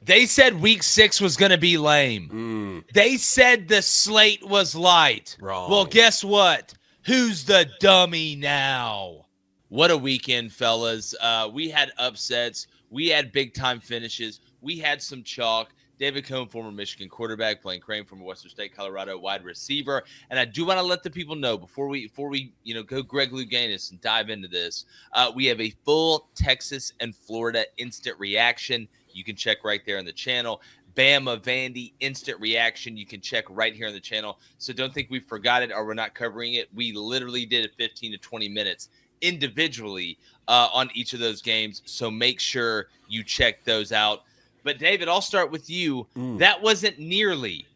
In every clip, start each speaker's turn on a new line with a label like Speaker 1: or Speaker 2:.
Speaker 1: They said week 6 was going to be lame. They said the slate was light.
Speaker 2: Wrong.
Speaker 1: Well, guess what? Who's the dummy now? What a weekend, fellas. We had upsets. We had big-time finishes. We had some chalk. David Cohn, former Michigan quarterback, playing Crain, former Western State, Colorado wide receiver. And I do want to let the people know before we go Greg Louganis and dive into this, we have a full Texas and Florida instant reaction. You can check right there on the channel. Bama Vandy instant reaction. You can check right here on the channel. So don't think we forgot it or we're not covering it. We literally did it 15 to 20 minutes individually on each of those games. So make sure you check those out. But, David, I'll start with you. That wasn't nearly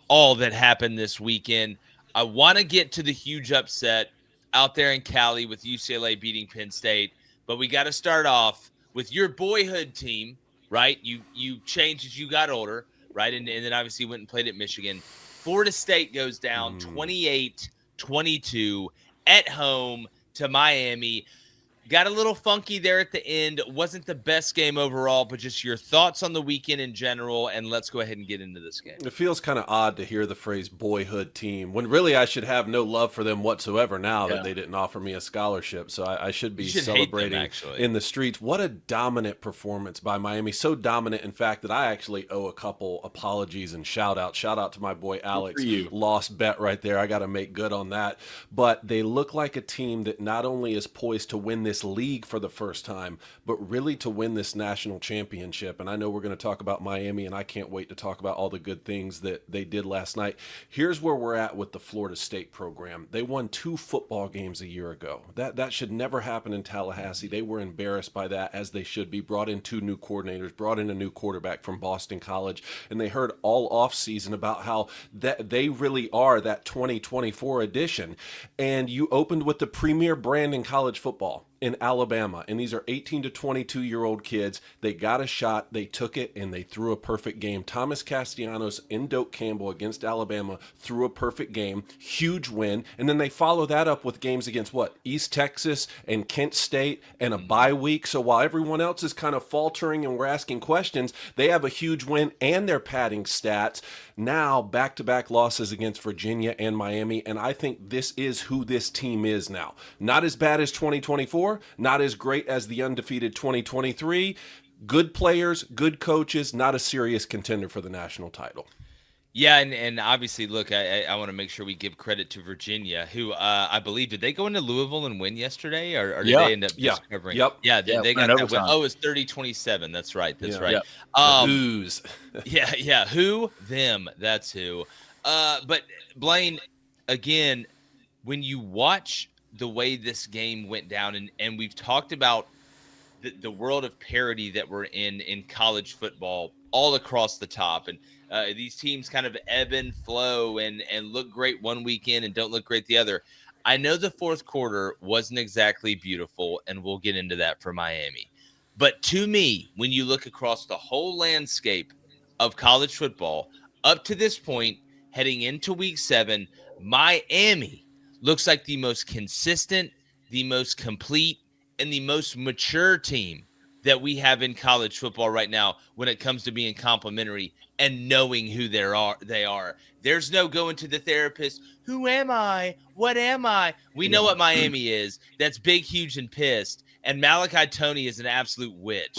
Speaker 1: all that happened this weekend. I want to get to the huge upset out there in Cali with UCLA beating Penn State. But we got to start off with your boyhood team, right? You changed as you got older, right? And then obviously went and played at Michigan. Florida State goes down 28-22 at home to Miami. Got a little funky there at the end. Wasn't the best game overall, but just your thoughts on the weekend in general, and let's go ahead and get into this game.
Speaker 2: It feels kind of odd to hear the phrase boyhood team when really I should have no love for them whatsoever now that they didn't offer me a scholarship. So I should be celebrating
Speaker 1: hate them,
Speaker 2: in the streets. What a dominant performance by Miami. So dominant, in fact, that I actually owe a couple apologies and shout out. Shout out to my boy Alex. Lost bet right there. I got to make good on that. But they look like a team that not only is poised to win this league for the first time, but really to win this national championship. And I know we're going to talk about Miami, and I can't wait to talk about all the good things that they did last night. Here's where we're at with the Florida State program. They won 2 football games a year ago. That should never happen in Tallahassee. They were embarrassed by that, as they should be. Brought in 2 new coordinators, brought in a new quarterback from Boston College, and they heard all offseason about how that they really are that 2024 edition. And you opened with the premier brand in college football in Alabama, and these are 18 to 22-year-old kids. They got a shot, they took it, and they threw a perfect game. Thomas Castellanos and Doak Campbell against Alabama threw a perfect game, huge win, and then they follow that up with games against East Texas and Kent State and a bye week. So while everyone else is kind of faltering and we're asking questions, they have a huge win and they're padding stats. Now back-to-back losses against Virginia and Miami, and I think this is who this team is now. Not as bad as 2024, not as great as the undefeated 2023. Good players, good coaches, not a serious contender for the national title.
Speaker 1: Yeah, and obviously, look, I want to make sure we give credit to Virginia, who I believe, did they go into Louisville and win yesterday, or did they end up just covering? Yeah, they got that win. Oh, it was 30-27. That's right. That's right.
Speaker 2: Who's?
Speaker 1: yeah. Who? Them. That's who. But Blaine, again, when you watch the way this game went down, and we've talked about the world of parity that we're in college football all across the top, and these teams kind of ebb and flow and look great one weekend and don't look great the other. I know the fourth quarter wasn't exactly beautiful, and we'll get into that for Miami. But to me, when you look across the whole landscape of college football up to this point, heading into week 7, Miami looks like the most consistent, the most complete, and the most mature team that we have in college football right now when it comes to being complimentary and knowing who they are. There's no going to the therapist. Who am I? What am I? We know what Miami is. That's big, huge, and pissed. And Malachi Toney is an absolute witch.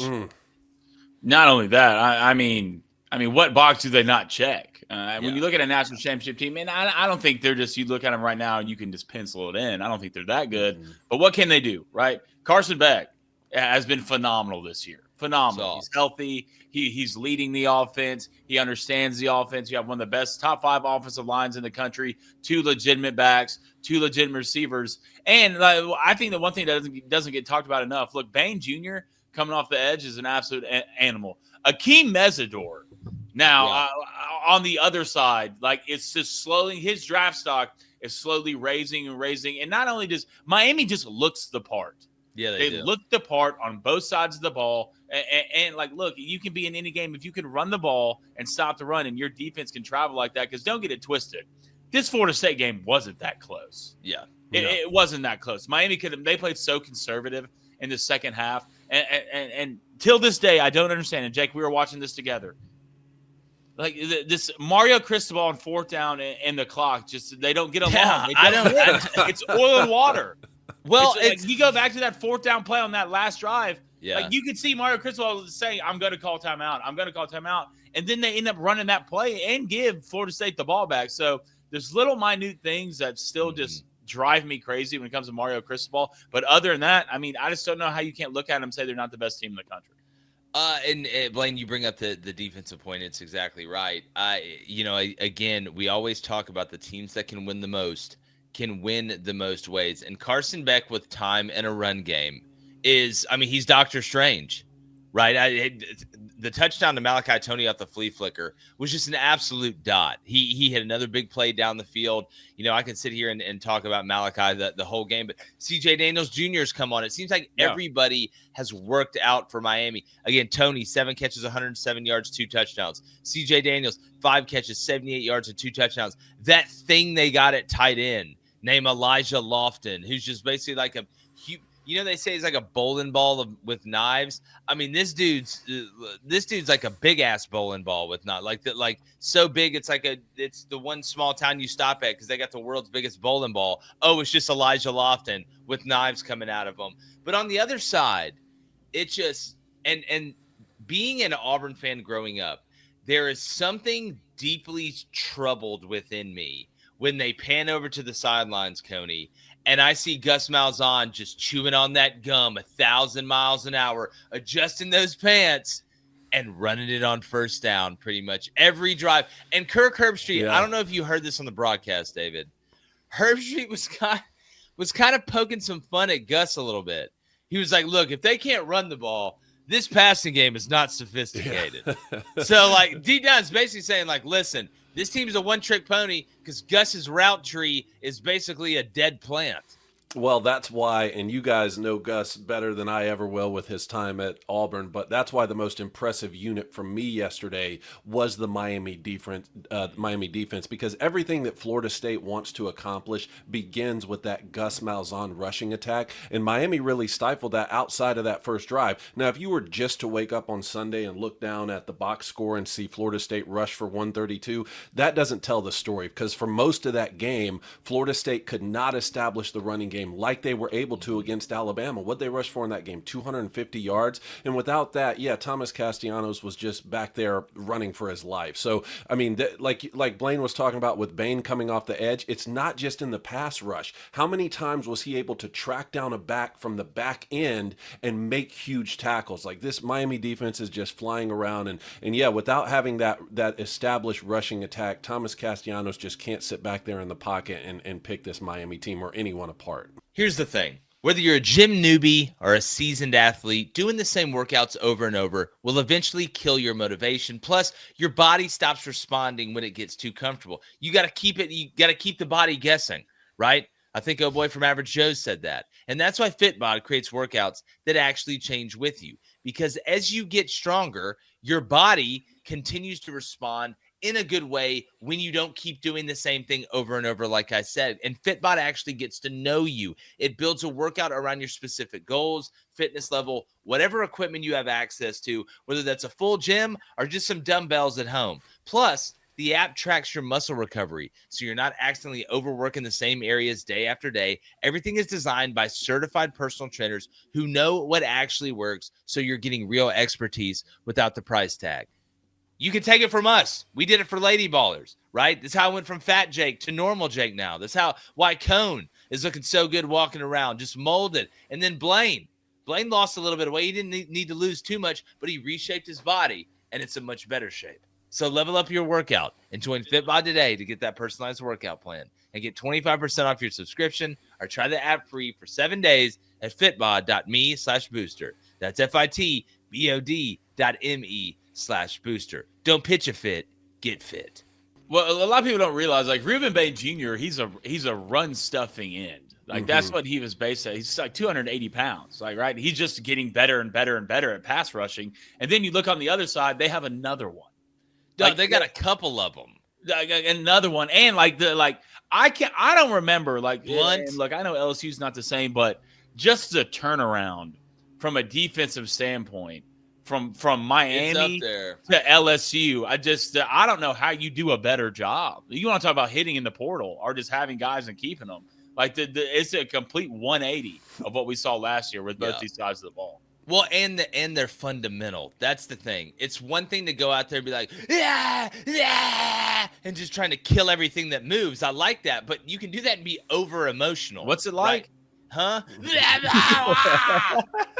Speaker 3: Not only that, I mean, what box do they not check? When you look at a national championship team, and I don't think they're just, you look at them right now and you can just pencil it in. I don't think they're that good. But what can they do, right? Carson Beck has been phenomenal this year. Phenomenal. He's healthy. He's leading the offense. He understands the offense. You have one of the best top 5 offensive lines in the country, 2 legitimate backs, 2 legitimate receivers. And I think the one thing that doesn't get talked about enough, look, Bain Jr. coming off the edge is an absolute animal. Akeem Mesidor. Now, on the other side, it's just slowly, his draft stock is slowly raising. And not only does Miami just looks the part.
Speaker 1: Yeah,
Speaker 3: they look the part on both sides of the ball. And look, you can be in any game if you can run the ball and stop the run, and your defense can travel like that. Because don't get it twisted, this Florida State game wasn't that close.
Speaker 1: Yeah,
Speaker 3: it wasn't that close. Miami they played so conservative in the second half, and till this day, I don't understand. And Jake, we were watching this together. Like this Mario Cristobal on fourth down and the clock, just they don't get along.
Speaker 1: Yeah,
Speaker 3: It's oil and water.
Speaker 1: Well,
Speaker 3: it's like you go back to that fourth down play on that last drive.
Speaker 1: Yeah.
Speaker 3: Like you could see Mario Cristobal saying, "I'm going to call timeout. I'm going to call timeout," and then they end up running that play and give Florida State the ball back. So there's little minute things that still just drive me crazy when it comes to Mario Cristobal. But other than that, I mean, I just don't know how you can't look at them and say they're not the best team in the country.
Speaker 1: And Blaine, you bring up the defensive point. It's exactly right. Again, we always talk about the teams that can win the most ways. And Carson Beck with time and a run game he's Doctor Strange, right? The touchdown to Malachi Toney off the flea flicker was just an absolute dot. He had another big play down the field. I can sit here and talk about Malachi the whole game, but CJ Daniels Jr. has come on. It seems like everybody has worked out for Miami. Again, Toney, 7 catches, 107 yards, 2 touchdowns. CJ Daniels, 5 catches, 78 yards, and 2 touchdowns. That thing they got at tight end, named Elijah Lofton, who's just basically like a they say he's like a bowling ball with knives. I mean, this dude's like a big ass bowling ball with knives, like so big it's the one small town you stop at because they got the world's biggest bowling ball. Oh, it's just Elijah Lofton with knives coming out of him. But on the other side, it just and being an Auburn fan growing up, there is something deeply troubled within me when they pan over to the sidelines, Coney, and I see Gus Malzahn just chewing on that gum 1,000 miles an hour, adjusting those pants and running it on first down pretty much every drive. And Kirk Herbstreit, I don't know if you heard this on the broadcast, David. Herbstreit was kind of poking some fun at Gus a little bit. He was like, look, if they can't run the ball, this passing game is not sophisticated.
Speaker 2: Yeah.
Speaker 1: So, like, deep down, it's basically saying, like, listen, this team's a one-trick pony because Gus's route tree is basically a dead plant.
Speaker 2: Well, that's why, and you guys know Gus better than I ever will with his time at Auburn, but that's why the most impressive unit from me yesterday was the Miami defense, because everything that Florida State wants to accomplish begins with that Gus Malzahn rushing attack, and Miami really stifled that outside of that first drive. Now, if you were just to wake up on Sunday and look down at the box score and see Florida State rush for 132, that doesn't tell the story, because for most of that game, Florida State could not establish the running game like they were able to against Alabama. What they rushed for in that game, 250 yards. And without that, Thomas Castellanos was just back there running for his life. So, I mean, like Blaine was talking about with Bain coming off the edge, it's not just in the pass rush. How many times was he able to track down a back from the back end and make huge tackles? Like, this Miami defense is just flying around. And without having that established rushing attack, Thomas Castellanos just can't sit back there in the pocket and pick this Miami team or anyone apart.
Speaker 1: Here's the thing. Whether you're a gym newbie or a seasoned athlete, doing the same workouts over and over will eventually kill your motivation. Plus, your body stops responding when it gets too comfortable. You got to keep the body guessing, right? I think boy from Average Joe's said that. And that's why Fitbod creates workouts that actually change with you. Because as you get stronger, your body continues to respond in a good way when you don't keep doing the same thing over and over, like I said. And Fitbot actually gets to know you. It builds a workout around your specific goals, fitness level, whatever equipment you have access to, whether that's a full gym or just some dumbbells at home. Plus, the app tracks your muscle recovery, so you're not accidentally overworking the same areas day after day. Everything is designed by certified personal trainers who know what actually works, so you're getting real expertise without the price tag. You can take it from us. We did it for Lady Ballers, right? That's how I went from Fat Jake to Normal Jake now. That's why Cone is looking so good walking around, just molded. And then Blaine lost a little bit of weight. He didn't need to lose too much, but he reshaped his body, and it's in much better shape. So level up your workout and join Fitbod today to get that personalized workout plan and get 25% off your subscription or try the app free for 7 days at fitbod.me/booster. That's FITBOD.me/booster. Don't pitch a fit, get fit.
Speaker 3: Well, a lot of people don't realize, like, Reuben Bay Jr., he's a run-stuffing end. Like, that's what he was based at. He's like 280 pounds, like, right? He's just getting better and better and better at pass rushing. And then you look on the other side, they have another one.
Speaker 1: Like, they got a couple of them.
Speaker 3: Another one. And, I don't remember, like,
Speaker 1: Blunt.
Speaker 3: Look, I know LSU's not the same, but just the turnaround from a defensive standpoint from Miami
Speaker 1: there
Speaker 3: to LSU. I don't know how you do a better job. You want to talk about hitting in the portal or just having guys and keeping them. Like it's a complete 180 of what we saw last year with both these sides of the ball.
Speaker 1: Well, and they're fundamental. That's the thing. It's one thing to go out there and be like, and just trying to kill everything that moves. I like that, but you can do that and be over emotional.
Speaker 3: What's it like?
Speaker 1: Right? Huh?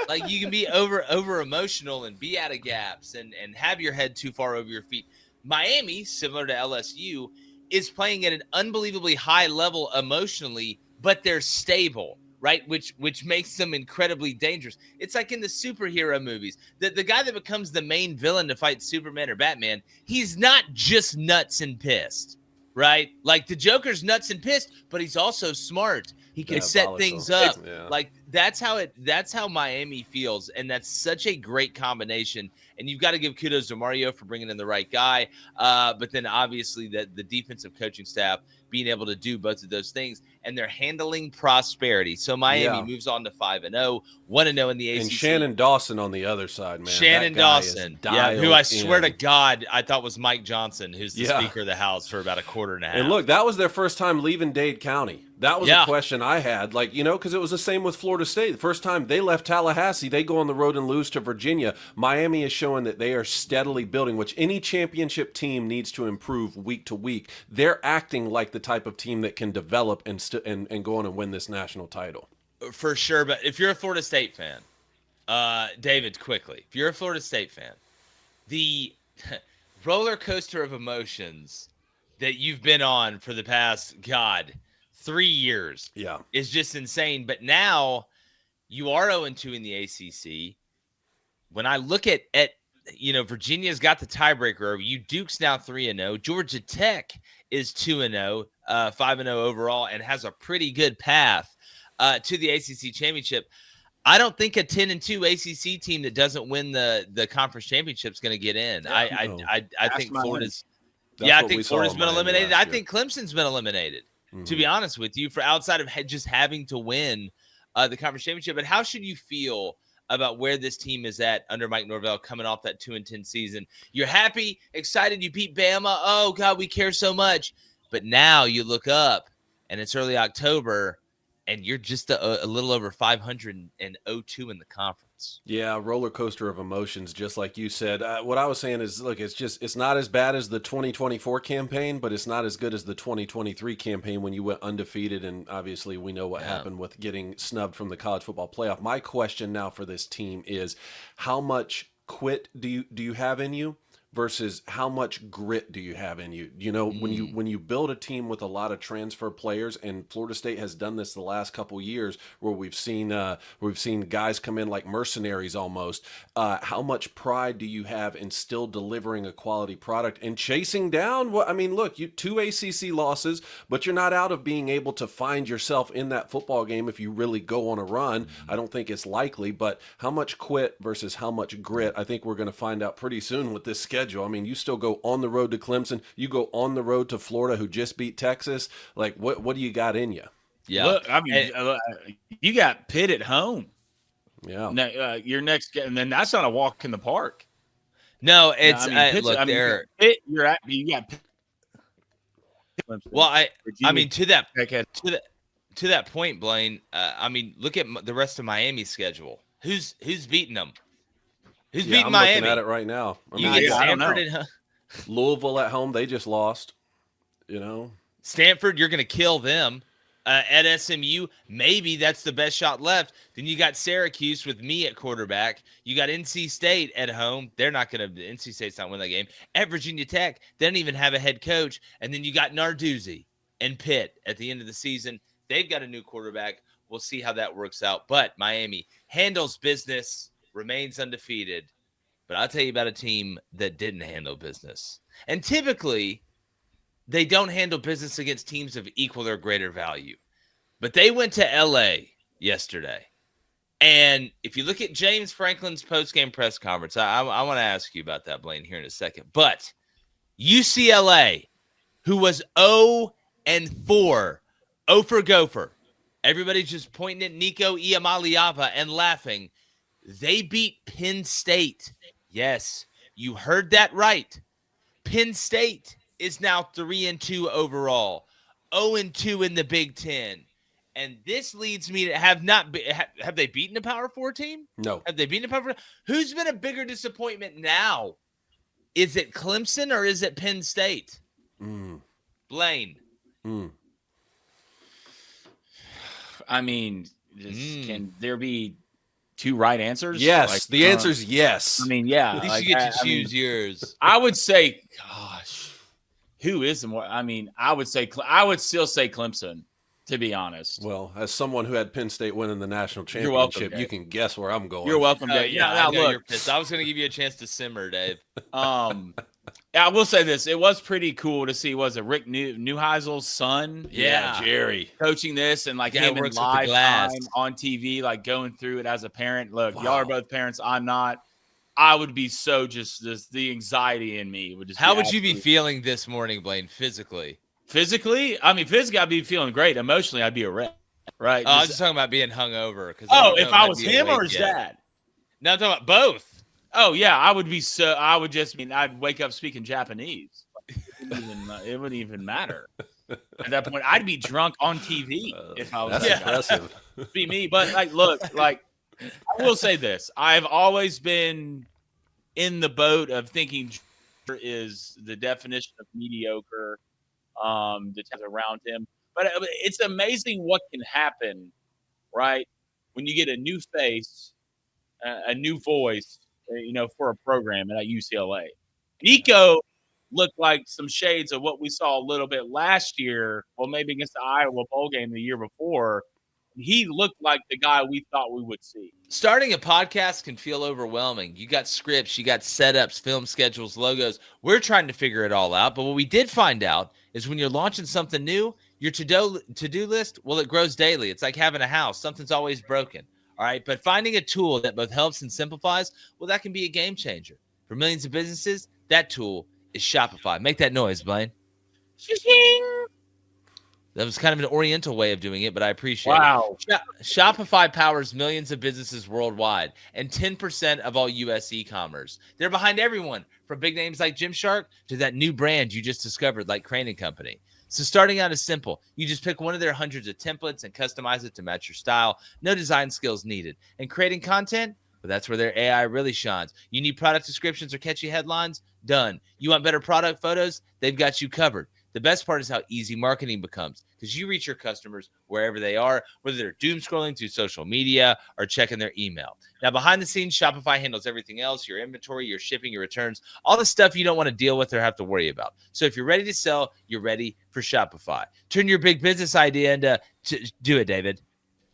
Speaker 1: Like you can be over emotional and be out of gaps and have your head too far over your feet. Miami, similar to LSU, is playing at an unbelievably high level emotionally, but they're stable. Right, which makes them incredibly dangerous. It's like in the superhero movies. The guy that becomes the main villain to fight Superman or Batman, he's not just nuts and pissed, right? Like the Joker's nuts and pissed, but he's also smart. He can set things up.
Speaker 2: Yeah.
Speaker 1: Like that's how Miami feels, and that's such a great combination. And you've got to give kudos to Mario for bringing in the right guy, but then obviously the defensive coaching staff being able to do both of those things, and they're handling prosperity. So Miami moves on to 5-0, 1-0 in the ACC.
Speaker 2: And Shannon Dawson on the other side, man.
Speaker 1: Shannon Dawson, who I swear to God I thought was Mike Johnson, who's the Speaker of the House for about a quarter and a half.
Speaker 2: And look, that was their first time leaving Dade County. That was a question I had, because it was the same with Florida State. The first time they left Tallahassee, they go on the road and lose to Virginia. Miami is showing that they are steadily building, which any championship team needs to improve week to week. They're acting like the type of team that can develop and go on and win this national title.
Speaker 1: For sure, but if you're a Florida State fan, David, quickly, if you're a Florida State fan, the roller coaster of emotions that you've been on for the past, 3 years is just insane. But now you are 0-2 in the ACC. When I look at Virginia's got the tiebreaker over you. Duke's now 3-0. Georgia Tech is 2-0, 5-0 overall, and has a pretty good path to the ACC championship. I don't think a 10-2 ACC team that doesn't win the conference championship is going to get in. I think Florida's. I think Florida's been eliminated. I think Clemson's been eliminated. To be honest with you, for outside of just having to win the conference championship. But how should you feel about where this team is at under Mike Norvell coming off that 2-10 season? You're happy, excited, you beat Bama. Oh, God, we care so much. But now you look up, and it's early October, and you're just a little over 500 and 0-2 in the conference.
Speaker 2: Yeah, roller coaster of emotions, just like you said. What I was saying is, look, it's not as bad as the 2024 campaign, but it's not as good as the 2023 campaign when you went undefeated, and obviously we know what happened with getting snubbed from the college football playoff. My question now for this team is, how much quit do you have in you versus how much grit do you have in you? When you build a team with a lot of transfer players, and Florida State has done this the last couple years, where we've seen guys come in like mercenaries almost. How much pride do you have in still delivering a quality product and chasing down? Look, you 2 ACC losses, but you're not out of being able to find yourself in that football game if you really go on a run. I don't think it's likely, but how much quit versus how much grit? I think we're going to find out pretty soon with this schedule. You still go on the road to Clemson. You go on the road to Florida, who just beat Texas. Like, what do you got in you?
Speaker 3: Yeah, look, you got Pitt at home.
Speaker 2: Yeah,
Speaker 3: now, your next, and then that's not a walk in the park.
Speaker 1: No, it's there.
Speaker 3: Pitt, you got Pitt.
Speaker 1: Well, to that point, Blaine. Look at the rest of Miami's schedule. Who's beating them? Who's beating Miami?
Speaker 2: I'm looking at it right now.
Speaker 1: You get Stanford at
Speaker 2: Louisville at home. They just lost.
Speaker 1: Stanford, you're going to kill them. At SMU, maybe that's the best shot left. Then you got Syracuse with me at quarterback. You got NC State at home. They're not going to – NC State's not winning that game. At Virginia Tech, they don't even have a head coach. And then you got Narduzzi and Pitt at the end of the season. They've got a new quarterback. We'll see how that works out. But Miami handles business, remains undefeated. But I'll tell you about a team that didn't handle business. And typically – they don't handle business against teams of equal or greater value. But they went to LA yesterday. And if you look at James Franklin's post-game press conference, I want to ask you about that, Blaine, here in a second. But UCLA, who was 0-4, 0 for Gopher, everybody's just pointing at Nico Iamaleava and laughing. They beat Penn State Yes, you heard that right. Penn State is now 3-2 overall, 0-2 in the Big Ten. And this leads me to have they beaten a Power 4 team?
Speaker 2: No.
Speaker 1: Have they beaten a Power 4? Who's been a bigger disappointment now? Is it Clemson or is it Penn State? Blaine.
Speaker 3: I mean, can there be two right answers?
Speaker 2: Yes. The answer is yes.
Speaker 3: I mean, yeah.
Speaker 1: At least you get to choose yours.
Speaker 3: I would say, gosh, who is the more? I mean, I would still say Clemson, to be honest.
Speaker 2: Well, as someone who had Penn State winning the national championship, you can guess where I'm going.
Speaker 3: You're welcome, Dave.
Speaker 1: Yeah, look, you're pissed. I was going to give you a chance to simmer, Dave.
Speaker 3: I will say this. It was pretty cool to see, was it Rick Neuheisel's son?
Speaker 2: Yeah, Jerry.
Speaker 3: Coaching this and him in live time on TV, going through it as a parent. Look, y'all are both parents. I'm not. I would be so the anxiety in me would just
Speaker 1: How would you be feeling this morning, Blaine, physically?
Speaker 3: Physically? I mean, physically, I'd be feeling great. Emotionally, I'd be a wreck, right?
Speaker 1: I was just talking about being hungover.
Speaker 3: If I was him or his dad?
Speaker 1: No, I'm talking about both.
Speaker 3: Oh, yeah, I'd wake up speaking Japanese. It wouldn't even matter. At that point, I'd be drunk on TV if I was.
Speaker 2: That's impressive.
Speaker 3: Be me. But, I will say this. I've always been in the boat of thinking is the definition of mediocre that's around him. But it's amazing what can happen, right, when you get a new face, a new voice, for a program at UCLA. Nico looked like some shades of what we saw a little bit last year, well, maybe against the Iowa bowl game the year before. He looked like the guy we thought we would see.
Speaker 1: Starting a podcast can feel overwhelming. You got scripts, you got setups, film schedules, logos. We're trying to figure it all out. But what we did find out is when you're launching something new, your to-do list, well, it grows daily. It's like having a house. Something's always broken. All right. But finding a tool that both helps and simplifies, well, that can be a game changer. For millions of businesses, that tool is Shopify. Make that noise, Blaine.
Speaker 3: Shing.
Speaker 1: That was kind of an oriental way of doing it, but I appreciate
Speaker 3: it.
Speaker 1: Shopify powers millions of businesses worldwide and 10% of all U.S. e-commerce. They're behind everyone, from big names like Gymshark to that new brand you just discovered like Crain and Company. So starting out is simple. You just pick one of their hundreds of templates and customize it to match your style. No design skills needed. And creating content, well, that's where their AI really shines. You need product descriptions or catchy headlines? Done. You want better product photos? They've got you covered. The best part is how easy marketing becomes because you reach your customers wherever they are, whether they're doom scrolling through social media or checking their email. Now, behind the scenes, Shopify handles everything else, your inventory, your shipping, your returns, all the stuff you don't want to deal with or have to worry about. So if you're ready to sell, you're ready for Shopify. Turn your big business idea into do it, David.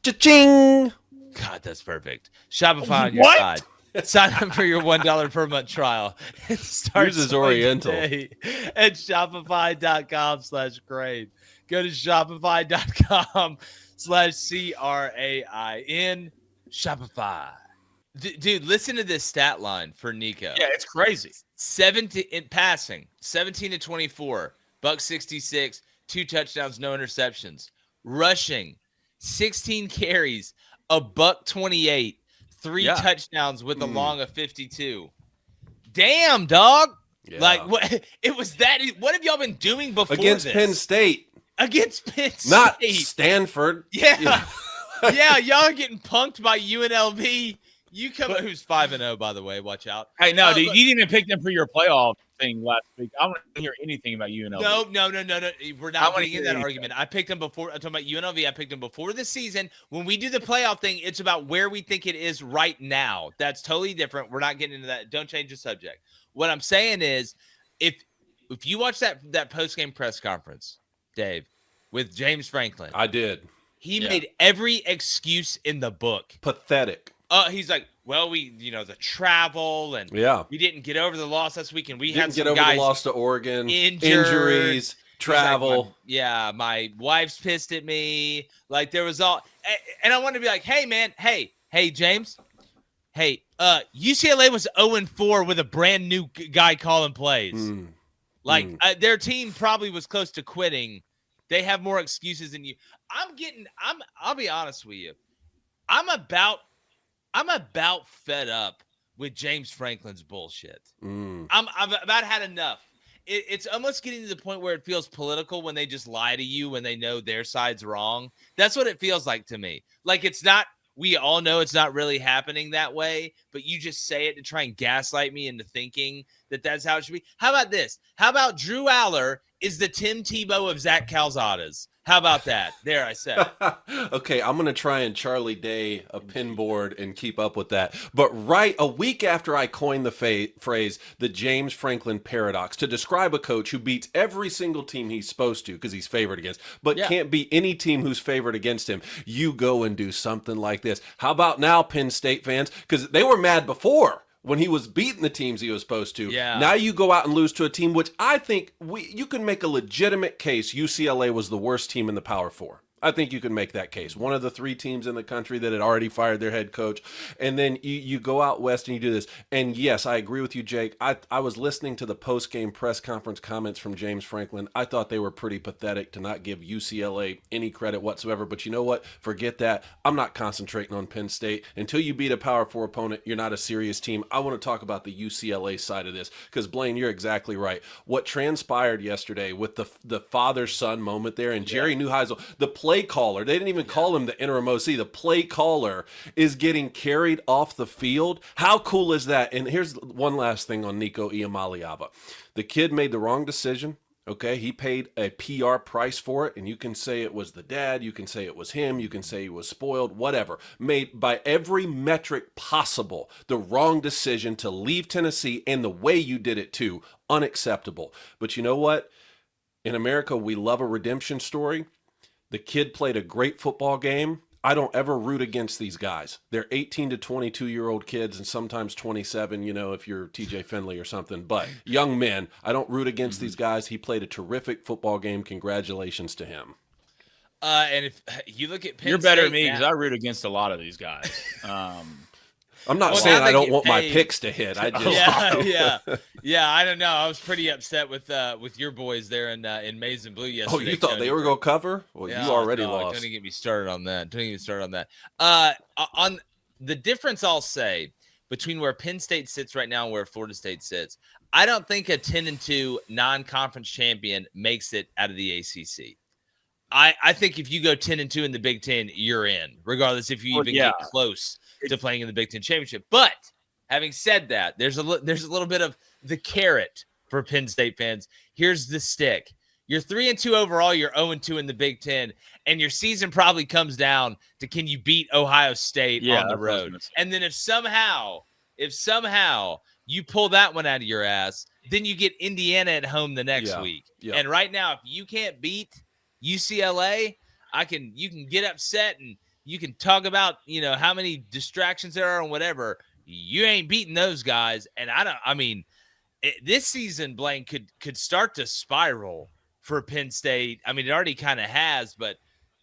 Speaker 2: Cha-ching!
Speaker 1: God, that's perfect. Shopify on your side. Sign up for your $1 per month trial. It starts
Speaker 2: Yours is oriental.
Speaker 1: At shopify.com/Crain. Go to shopify.com/CRAIN. Shopify. Dude, listen to this stat line for Nico.
Speaker 3: Yeah, it's crazy.
Speaker 1: 17 in passing, 17 to 24, $166, 2 touchdowns, no interceptions. Rushing, 16 carries, $128. 3 touchdowns with a long of 52. Damn, dog. Yeah. What? It was that. What have y'all been doing before
Speaker 2: against
Speaker 1: this?
Speaker 2: Penn State?
Speaker 1: Against Penn State.
Speaker 2: Not Stanford.
Speaker 1: Yeah. Yeah, y'all are getting punked by UNLV. You come who's 5-0, by the way. Watch out.
Speaker 3: Hey, no, dude, you didn't even pick them for your playoff thing last week. I don't want to hear anything about UNLV.
Speaker 1: No. We're not getting in that argument. I picked them before. I'm talking about UNLV. I picked them before the season. When we do the playoff thing, it's about where we think it is right now. That's totally different. We're not getting into that. Don't change the subject. What I'm saying is, if you watch that post-game press conference, Dave, with James Franklin.
Speaker 2: I did.
Speaker 1: He made every excuse in the book.
Speaker 2: Pathetic.
Speaker 1: He's like, well, the travel and we didn't get over the loss last week, and we had some guys
Speaker 2: the loss to Oregon,
Speaker 1: injuries,
Speaker 2: travel.
Speaker 1: Like, my wife's pissed at me. Like there was all, and I wanted to be like, hey man, hey James, UCLA was 0-4 with a brand new guy calling plays. Their team probably was close to quitting. They have more excuses than you. I'll be honest with you. I'm about fed up with James Franklin's bullshit.
Speaker 2: Mm.
Speaker 1: I've about had enough. It's almost getting to the point where it feels political when they just lie to you when they know their side's wrong. That's what it feels like to me. Like it's not. We all know it's not really happening that way, but you just say it to try and gaslight me into thinking that that's how it should be. How about this? How about Drew Aller is the Tim Tebow of Zach Calzadas? How about that? There, I said.
Speaker 2: Okay, I'm going to try and Charlie Day a pin board and keep up with that. But right a week after I coined the phrase, the James Franklin paradox, to describe a coach who beats every single team he's supposed to because he's favored against, but can't beat any team who's favored against him, you go and do something like this. How about now, Penn State fans? Because they were mad before when he was beating the teams he was supposed to.
Speaker 1: Yeah.
Speaker 2: Now you go out and lose to a team which I think you can make a legitimate case UCLA was the worst team in the Power Four. I think you can make that case. One of the 3 teams in the country that had already fired their head coach. And then you go out west and you do this. And yes, I agree with you, Jake. I was listening to the post-game press conference comments from James Franklin. I thought they were pretty pathetic to not give UCLA any credit whatsoever. But you know what? Forget that. I'm not concentrating on Penn State. Until you beat a Power 4 opponent, you're not a serious team. I want to talk about the UCLA side of this because, Blaine, you're exactly right. What transpired yesterday with the father-son moment there and Jerry Neuheisel, the play caller, they didn't even call him the interim OC, the play caller is getting carried off the field. How cool is that? And here's one last thing on Nico Iamaleava. The kid made the wrong decision. Okay, he paid a PR price for it, and you can say it was the dad, you can say it was him, you can say he was spoiled, whatever. Made by every metric possible the wrong decision to leave Tennessee, and the way you did it too, unacceptable. But you know what? In America, we love a redemption story. The kid played a great football game. I don't ever root against these guys. They're 18 to 22-year-old kids and sometimes 27, if you're TJ Finley or something. But young men, I don't root against these guys. He played a terrific football game. Congratulations to him.
Speaker 1: And if you look at Penn
Speaker 3: You're better
Speaker 1: State
Speaker 3: than me because
Speaker 1: now,
Speaker 3: I root against a lot of these guys.
Speaker 2: I'm not
Speaker 1: Well,
Speaker 2: saying
Speaker 1: now
Speaker 2: I
Speaker 1: they
Speaker 2: don't
Speaker 1: get
Speaker 2: want my
Speaker 1: paid.
Speaker 2: picks to hit. I just
Speaker 1: yeah. I don't know. I was pretty upset with your boys there in maize and blue yesterday.
Speaker 2: Oh, you thought they were going to cover? Well, you already lost.
Speaker 1: Don't even get me started on that. On the difference, I'll say between where Penn State sits right now and where Florida State sits, I don't think a 10-2 non-conference champion makes it out of the ACC. I think if you go 10-2 in the Big Ten, you're in, regardless if you even get close to playing in the Big Ten championship. But having said that, there's a little bit of the carrot for Penn State fans. Here's the stick. You're 3-2 overall. You're 0-2 in the Big Ten, and your season probably comes down to can you beat Ohio State on the road? And then if somehow you pull that one out of your ass, then you get Indiana at home the next week. Yeah. And right now, if you can't beat UCLA, you can get upset and you can talk about, how many distractions there are and whatever. You ain't beating those guys. And this season, Blaine, could start to spiral for Penn State. I mean, it already kind of has, but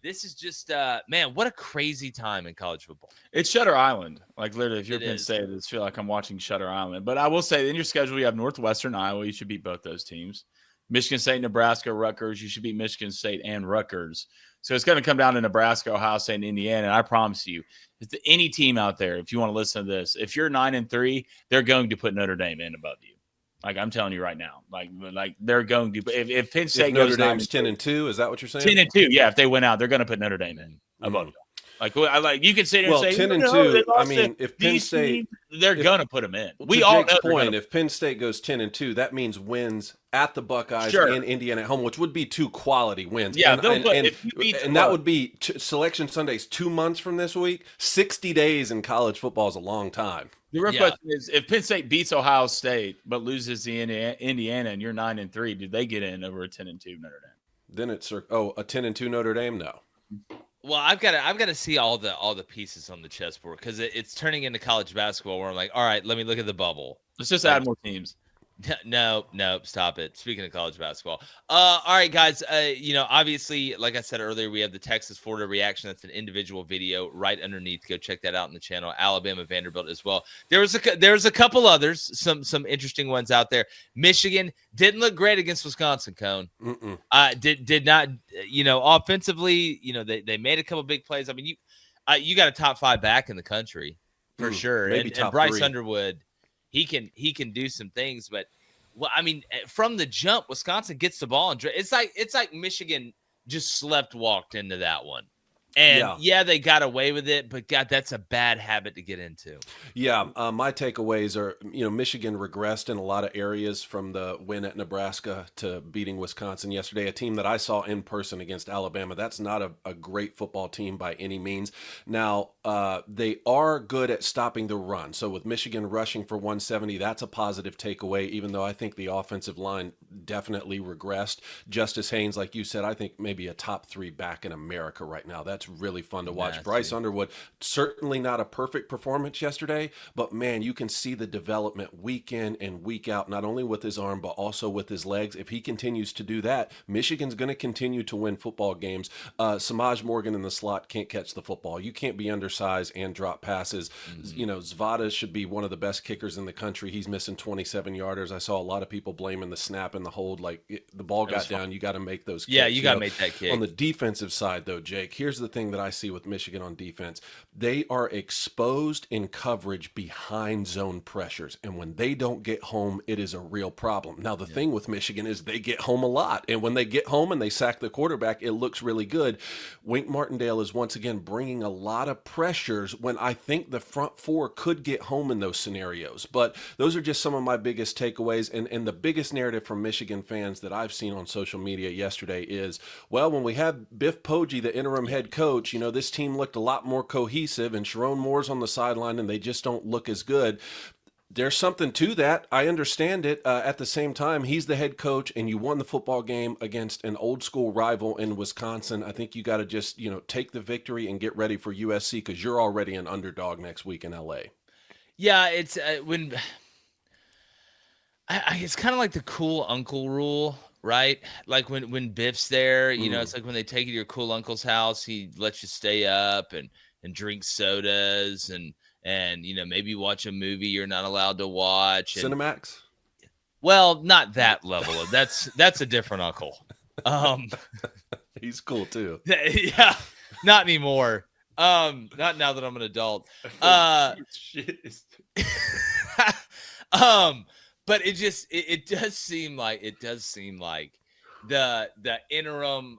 Speaker 1: this is just, man, what a crazy time in college football.
Speaker 3: It's Shutter Island. Like, literally, if you're Penn State, I feel like I'm watching Shutter Island. But I will say, in your schedule, you have Northwestern, Iowa. You should beat both those teams. Michigan State, Nebraska, Rutgers. You should beat Michigan State and Rutgers. So it's going to come down to Nebraska, Ohio State, and Indiana. And I promise you, any team out there, if you want to listen to this, if you're 9-3, they're going to put Notre Dame in above you. Like, I'm telling you right now, like they're going to. If Penn State
Speaker 2: Notre Dame's 10-2, is that what you're saying?
Speaker 3: 10-2, yeah. If they win out, they're going to put Notre Dame in above you. Like you can sit here and say
Speaker 2: 10-2. I mean, if Penn State,
Speaker 3: they're going to put them in.
Speaker 2: We all know. Point, if Penn State goes 10-2, that means wins at the Buckeyes and Indiana at home, which would be 2 quality wins.
Speaker 3: Yeah,
Speaker 2: and that would be Selection Sundays 2 months from this week. 60 days in college football is a long time.
Speaker 3: The real question is, if Penn State beats Ohio State but loses the Indiana and you're 9-3, did they get in over a 10-2 Notre Dame?
Speaker 2: Then it's a 10-2 Notre Dame? No.
Speaker 1: Well, I've got to see all the pieces on the chessboard because it's turning into college basketball where I'm like, all right, let me look at the bubble.
Speaker 3: Let's just add more teams.
Speaker 1: No, stop it. Speaking of college basketball. All right, guys. Obviously, like I said earlier, we have the Texas-Florida reaction. That's an individual video right underneath. Go check that out on the channel. Alabama, Vanderbilt as well. There was a couple others, some interesting ones out there. Michigan didn't look great against Wisconsin, Cone. Did not, offensively, they made a couple big plays. I mean, you got a top 5 back in the country for sure.
Speaker 2: Maybe
Speaker 1: and Bryce
Speaker 2: 3.
Speaker 1: Underwood. he can do some things. But well, I mean, from the jump, Wisconsin gets the ball and it's like Michigan just walked into that one. And yeah, they got away with it, but God, that's a bad habit to get into.
Speaker 2: Yeah, my takeaways are, Michigan regressed in a lot of areas from the win at Nebraska to beating Wisconsin yesterday, a team that I saw in person against Alabama. That's not a great football team by any means. Now, they are good at stopping the run. So with Michigan rushing for 170, that's a positive takeaway, even though I think the offensive line definitely regressed. Justice Haynes, like you said, I think maybe a top 3 back in America right now. That's really fun to watch. Bryce Underwood, certainly not a perfect performance yesterday, but man, you can see the development week in and week out, not only with his arm, but also with his legs. If he continues to do that, Michigan's going to continue to win football games. Samaj Morgan in the slot can't catch the football. You can't be undersized and drop passes. Zvada should be one of the best kickers in the country. He's missing 27-yarders. I saw a lot of people blaming the snap and the hold. The ball got down. You got to make those kicks.
Speaker 1: Yeah, you got to make that kick.
Speaker 2: On the defensive side, though, Jake, here's the thing that I see with Michigan on defense. They are exposed in coverage behind zone pressures. And when they don't get home, it is a real problem. Now, the thing with Michigan is they get home a lot. And when they get home and they sack the quarterback, it looks really good. Wink Martindale is once again bringing a lot of pressures when I think the front four could get home in those scenarios. But those are just some of my biggest takeaways. And the biggest narrative from Michigan fans that I've seen on social media yesterday is, well, when we had Biff Poggi, the interim head coach, this team looked a lot more cohesive, and Sharon Moore's on the sideline and they just don't look as good. There's something to that. I understand it. At the same time, he's the head coach and you won the football game against an old school rival in Wisconsin. I think you got to just, take the victory and get ready for USC because you're already an underdog next week in LA.
Speaker 1: Yeah, it's it's kind of like the cool uncle rule, right? Like when Biff's there, it's like when they take you to your cool uncle's house, he lets you stay up and drink sodas and maybe watch a movie you're not allowed to watch.
Speaker 2: Cinemax?
Speaker 1: Well, not that level. That's a different uncle.
Speaker 2: He's cool too.
Speaker 1: Yeah, not anymore. Not now that I'm an adult. But it does seem like the interim,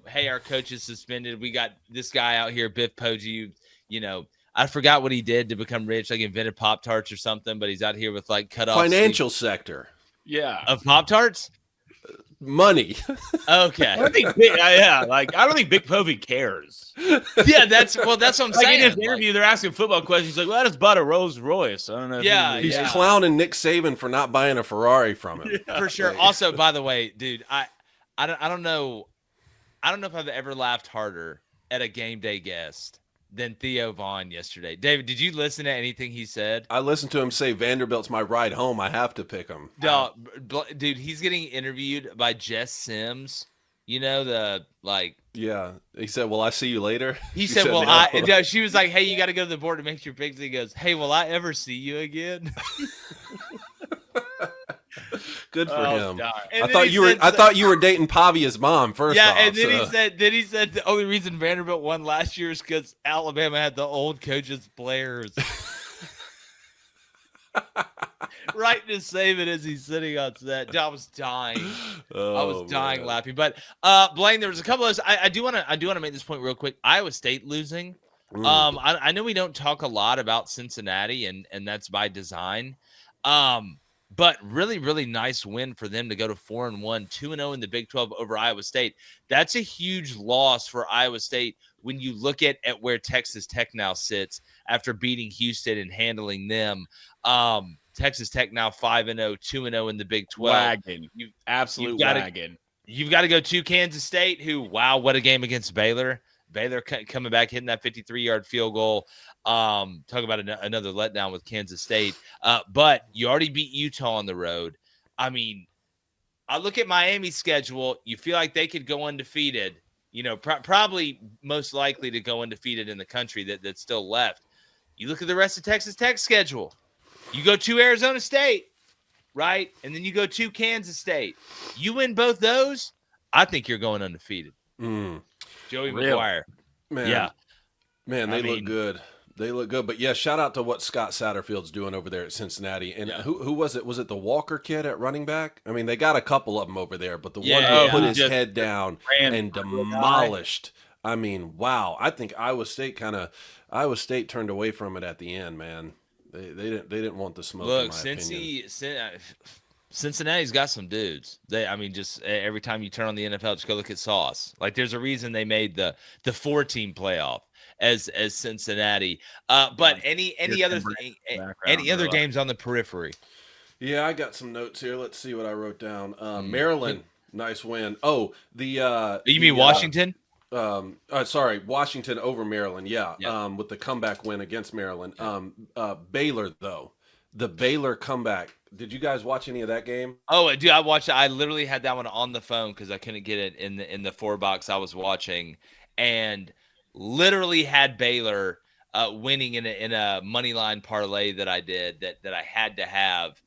Speaker 1: hey, our coach is suspended. We got this guy out here, Biff Poggi, I forgot what he did to become rich, like invented Pop-Tarts or something, but he's out here with like cut off
Speaker 2: financial sector.
Speaker 3: Yeah.
Speaker 1: Of Pop-Tarts?
Speaker 2: Money.
Speaker 1: Okay.
Speaker 3: I don't think Big Povey cares.
Speaker 1: Yeah, that's what I'm saying.
Speaker 3: In this interview, they're asking football questions. Like, well, I just bought a Rolls Royce. I don't know.
Speaker 2: He's clowning Nick Saban for not buying a Ferrari from him.
Speaker 1: Yeah. For sure. Also, by the way, dude, I don't know if I've ever laughed harder at a game day guest than Theo Vaughn yesterday. David, did you listen to anything he said?
Speaker 2: I listened to him say Vanderbilt's my ride home. I have to pick him.
Speaker 1: Dude, he's getting interviewed by Jess Sims. Yeah.
Speaker 2: He said, "Will I see you later?"
Speaker 1: He said, "Well, no." She was like, "Hey, you got to go to the board to make your picks." He goes, "Hey, will I ever see you again?"
Speaker 2: Good for him.
Speaker 1: I
Speaker 2: thought you were dating Pavia's mom first.
Speaker 1: Yeah, and then he said the only reason Vanderbilt won last year is because Alabama had the old coach's players. Right to save it as he's sitting on set. I was dying. Laughing. But Blaine, there was a couple of those. I do want to make this point real quick. Iowa State losing. I know we don't talk a lot about Cincinnati, and that's by design. But really, really nice win for them to go to 4-1, 2-0 in the Big 12 over Iowa State. That's a huge loss for Iowa State when you look at where Texas Tech now sits after beating Houston and handling them. Texas Tech now 5-0, 2-0 in the Big 12.
Speaker 3: Wagon. Wagon.
Speaker 1: You've got to go to Kansas State, who, wow, what a game against Baylor. Baylor coming back, hitting that 53-yard field goal. Talk about another letdown with Kansas State. But you already beat Utah on the road. I mean, I look at Miami's schedule. You feel like they could go undefeated. Probably most likely to go undefeated in the country that's still left. You look at the rest of Texas Tech's schedule. You go to Arizona State, right? And then you go to Kansas State. You win both those, I think you're going undefeated. Joey McGuire.
Speaker 2: Man, they look good. They look good, but yeah, shout out to what Scott Satterfield's doing over there at Cincinnati. And who was it? Was it the Walker kid at running back? I mean, they got a couple of them over there, but the one who put his head down and demolished. I mean, wow. I think Iowa State turned away from it at the end, man. They didn't want the smoke.
Speaker 1: Look,
Speaker 2: in my opinion.
Speaker 1: Cincinnati's got some dudes. Just every time you turn on the NFL, just go look at Sauce. Like, there's a reason they made the 4-team playoff as Cincinnati. But any other games on the periphery?
Speaker 2: Yeah, I got some notes here. Let's see what I wrote down. Maryland, nice win. Oh,
Speaker 1: you mean Washington?
Speaker 2: Sorry, Washington over Maryland. Yeah. With the comeback win against Maryland. Baylor though, the Baylor comeback. Did you guys watch any of that game?
Speaker 1: Oh, dude, I watched it. I literally had that one on the phone because I couldn't get it in the 4-box I was watching, and literally had Baylor winning in a money line parlay that I did that I had to have.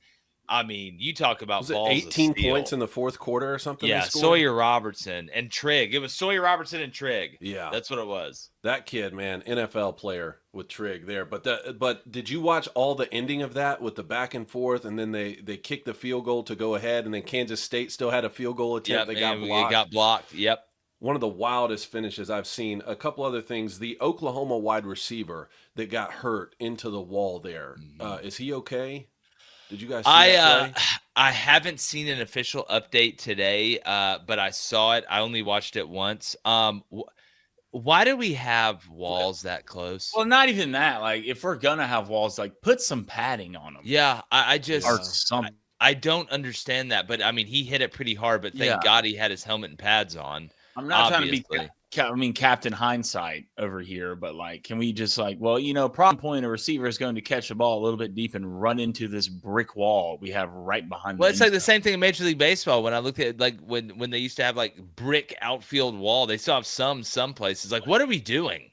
Speaker 1: I mean, you talk about
Speaker 2: was it
Speaker 1: balls
Speaker 2: 18
Speaker 1: of steel.
Speaker 2: Points in the fourth quarter or something?
Speaker 1: Yeah, Sawyer Robertson and Trigg. It was Sawyer Robertson and Trigg.
Speaker 2: Yeah,
Speaker 1: that's what it was.
Speaker 2: That kid, man, NFL player with Trigg there. But did you watch all the ending of that with the back and forth, and then they kicked the field goal to go ahead, and then Kansas State still had a field goal attempt. They got blocked.
Speaker 1: Yep.
Speaker 2: One of the wildest finishes I've seen. A couple other things. The Oklahoma wide receiver that got hurt into the wall there. Is he okay? Did you guys see that play?
Speaker 1: I haven't seen an official update today, but I saw it. I only watched it once. Why do we have walls that close?
Speaker 3: Well, not even that. Like, if we're gonna have walls, like, put some padding on them.
Speaker 1: Yeah, I just
Speaker 3: or something.
Speaker 1: I don't understand that. But I mean, he hit it pretty hard. But thank God he had his helmet and pads on.
Speaker 3: I'm not trying to be Captain Hindsight over here, but like, can we just problem point a receiver is going to catch the ball a little bit deep and run into this brick wall we have right behind.
Speaker 1: Well, it's like the same thing in Major League Baseball. When I looked at like when they used to have like brick outfield wall, they still have some places. Like, what are we doing?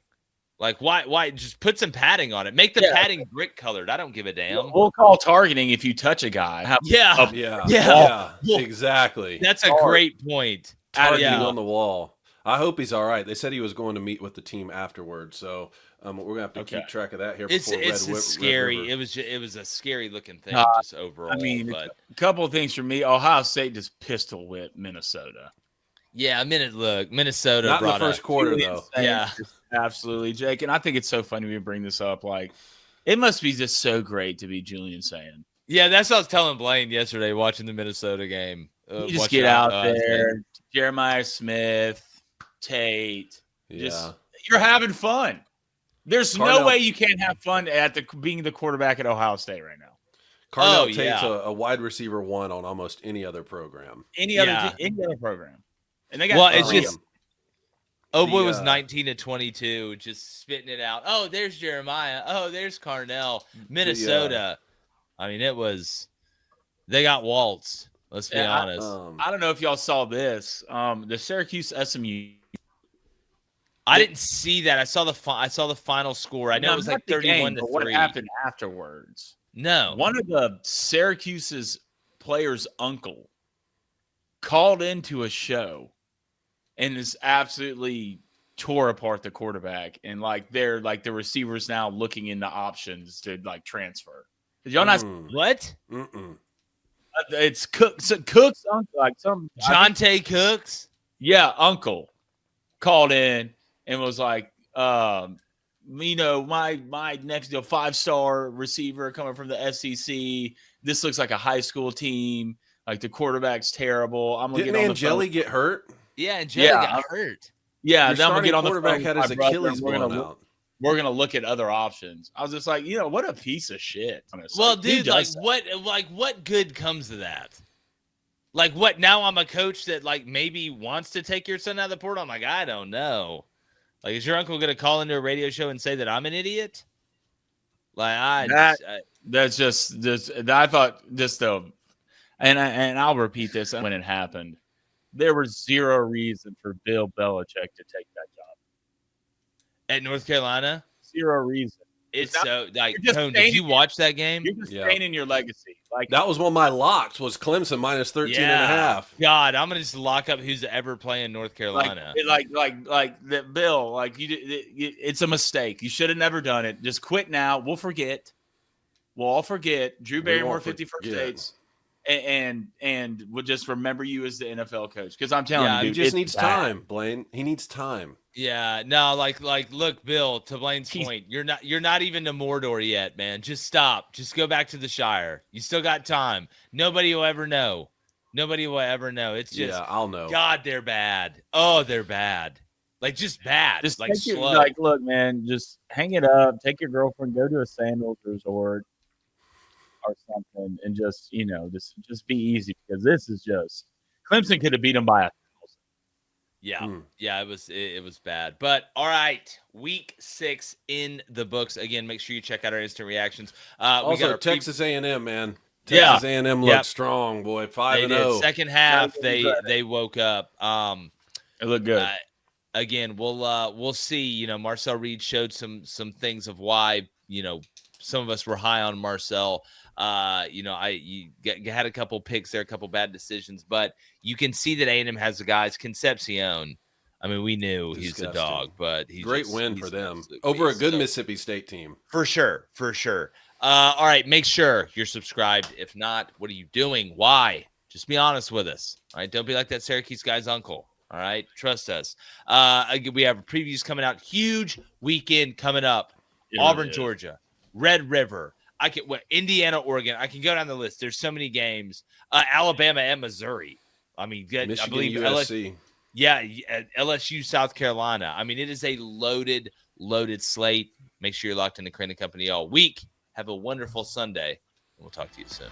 Speaker 1: Like, why just put some padding on it? Make the padding brick colored. I don't give a damn.
Speaker 3: We'll call targeting if you touch a guy.
Speaker 2: Yeah, exactly.
Speaker 1: That's a great point.
Speaker 2: Targeting on the wall. I hope he's all right. They said he was going to meet with the team afterwards, so we're gonna have to keep track of that here.
Speaker 1: It's scary. It was a scary looking thing just overall.
Speaker 3: I mean, a couple of things for me. Ohio State just pistol whipped Minnesota.
Speaker 1: Yeah, Minnesota
Speaker 2: not in the first quarter though.
Speaker 1: Yeah,
Speaker 3: absolutely, Jake. And I think it's so funny we bring this up. Like, it must be just so great to be Julian saying.
Speaker 1: Yeah, that's what I was telling Blaine yesterday watching the Minnesota game.
Speaker 3: You just get out there, Jeremiah Smith. Tate, you're having fun. There's no way you can't have fun at being the quarterback at Ohio State right now.
Speaker 2: Cardell Tate's a wide receiver one on almost any other program.
Speaker 3: Any other program, and they got.
Speaker 1: It's just. Oh boy, was 19-22, just spitting it out. Oh, there's Jeremiah. Oh, there's Carnell. Minnesota. I mean, it was. They got waltzed. Let's be honest.
Speaker 3: I don't know if y'all saw this. The Syracuse SMU.
Speaker 1: I didn't see that. I saw the final score. I know it was like 31-3.
Speaker 3: What happened afterwards?
Speaker 1: No.
Speaker 3: One of the Syracuse's players' uncle called into a show and is absolutely tore apart the quarterback. And they're the receivers now looking into options to transfer. Did y'all not?
Speaker 1: What?
Speaker 3: It's Cook's uncle,
Speaker 1: Jonte Cooks.
Speaker 3: Yeah, uncle called in and was like, my nephew's a 5-star receiver coming from the SEC. This looks like a high school team. Like, the quarterback's terrible. I'm gonna
Speaker 2: Didn't Angeli get hurt?
Speaker 1: Yeah, Angeli got hurt.
Speaker 3: Yeah, then I'm gonna get on the
Speaker 2: quarterback had his Achilles blown out.
Speaker 3: We're gonna look at other options. I was just like, what a piece of shit.
Speaker 1: Well, dude, what good comes to that? Like, what? Now I'm a coach that maybe wants to take your son out of the portal. I'm like, I don't know. Like, is your uncle gonna call into a radio show and say that I'm an idiot? Like,
Speaker 3: that's just I thought just though, and I'll repeat this when it happened. There was zero reason for Bill Belichick to take that job
Speaker 1: at North Carolina.
Speaker 3: Zero reason.
Speaker 1: It's so like,
Speaker 3: just
Speaker 1: Tone, did you watch that game?
Speaker 3: You're just staining your legacy. Like
Speaker 2: that was one of my locks was Clemson minus 13.5.
Speaker 1: God, I'm gonna just lock up who's ever playing North Carolina.
Speaker 3: Like that, Bill. Like it's a mistake. You should have never done it. Just quit now. We'll forget. We'll all forget. Drew Barrymore 51st States. And we'll just remember you as the NFL coach. Because I'm telling you,
Speaker 2: he just needs time, Blaine. He needs time.
Speaker 1: Yeah, no, like, look, Bill. To Blaine's point, you're not even to Mordor yet, man. Just stop. Just go back to the Shire. You still got time. Nobody will ever know. Nobody will ever know. It's just,
Speaker 2: I'll know.
Speaker 1: God, they're bad. Oh, they're bad. Like just bad.
Speaker 4: Just
Speaker 1: like slow.
Speaker 4: Like, look, man, just hang it up. Take your girlfriend, go to a sandals resort or something, and just just be easy, because this is just Clemson could have beat them by 1,000.
Speaker 1: Yeah, it was bad. But all right, week 6 in the books. Again, make sure you check out our instant reactions.
Speaker 2: Also,
Speaker 1: we got our
Speaker 2: Texas A&M, man. Texas A&M looked strong, boy. 5-0.
Speaker 1: Second half, they woke up.
Speaker 3: It looked good.
Speaker 1: Again, we'll see. Marcel Reed showed some things of why some of us were high on Marcel. You had a couple picks there, a couple bad decisions, but you can see that A&M has the guys. Concepcion, I mean, we knew he's the dog, but
Speaker 2: great win for them over a good Mississippi State team.
Speaker 1: For sure. All right, make sure you're subscribed. If not, what are you doing? Why? Just be honest with us. All right, don't be like that Syracuse guy's uncle. All right, trust us. We have previews coming out. Huge weekend coming up. Auburn, Georgia, Red River. Indiana, Oregon. I can go down the list. There's so many games. Alabama and Missouri. I mean,
Speaker 2: Michigan,
Speaker 1: I believe
Speaker 2: USC.
Speaker 1: LSU, South Carolina. I mean, it is a loaded slate. Make sure you're locked into Crain and Company all week. Have a wonderful Sunday. We'll talk to you soon.